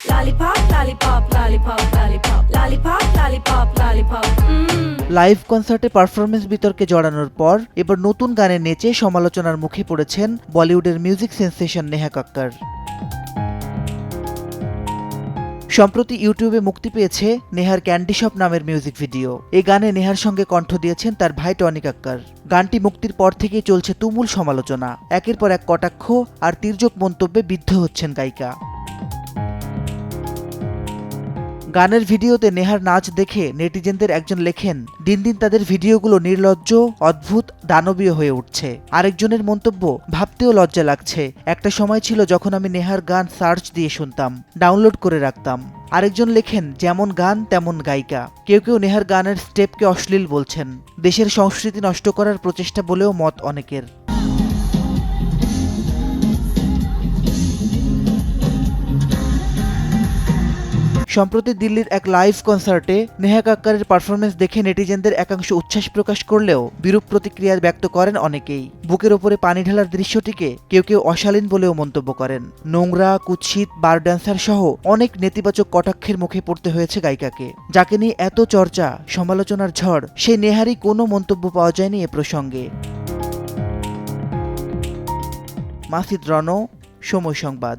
Lollipop, lollipop, lollipop, lollipop, lollipop, lollipop, lollipop. Live কনসার্টে performance বিতর্কে জড়ানোর পর এবার নতুন গানে নেচে সমালোচনার মুখে পড়েছেন বলিউডের মিউজিক সেন্সেশন নেহা কক্কর। সম্প্রতি ইউটিউবে মুক্তি পেয়েছে নেহার ক্যান্ডি শপ নামের মিউজিক ভিডিও। এই গানে নেহার সঙ্গে কণ্ঠ দিয়েছেন তার ভাই টনি কক্কর। গানটি মুক্তির পর থেকেই চলছে তুমুল সমালোচনা। একের পর এক কটাক্ষ আর তির্যক মন্তব্যে বিদ্ধ হচ্ছেন গায়িকা। গানের ভিডিওতে নেহার নাচ দেখে নেটিজেনদের একজন লেখেন, দিন দিন তাদের ভিডিওগুলো নির্লজ্জ, অদ্ভুত, দানবীয় হয়ে উঠছে। আরেকজনের মন্তব্য, ভাবতেও লজ্জা লাগছে। একটা সময় ছিল যখন আমি নেহার গান সার্চ দিয়ে শুনতাম, ডাউনলোড করে রাখতাম। আরেকজন লেখেন, যেমন গান তেমন গায়িকা। কেউ কেউ নেহার গানের স্টেপকে অশ্লীল বলছেন, দেশের সংস্কৃতি নষ্ট করার প্রচেষ্টা বলেও মত অনেকের। সম্প্রতি দিল্লির এক লাইভ কনসার্টে নেহা কক্করের পারফরমেন্স দেখে নেটিজেনদের একাংশ উচ্ছ্বাস প্রকাশ করলেও বিরূপ প্রতিক্রিয়া ব্যক্ত করেন অনেকেই। বুকের ওপরে পানি ঢালার দৃশ্যটিকে কেউ কেউ অশালীন বলেও মন্তব্য করেন। নোংরা, কুৎসিত, বার ড্যান্সার সহ অনেক নেতিবাচক কটাক্ষের মুখে পড়তে হয়েছে গায়িকাকে। যাকে নিয়ে এত চর্চা, সমালোচনার ঝড়, সেই নেহারই কোনো মন্তব্য পাওয়া যায়নি এ প্রসঙ্গে। মাসিদ রণ, সময় সংবাদ।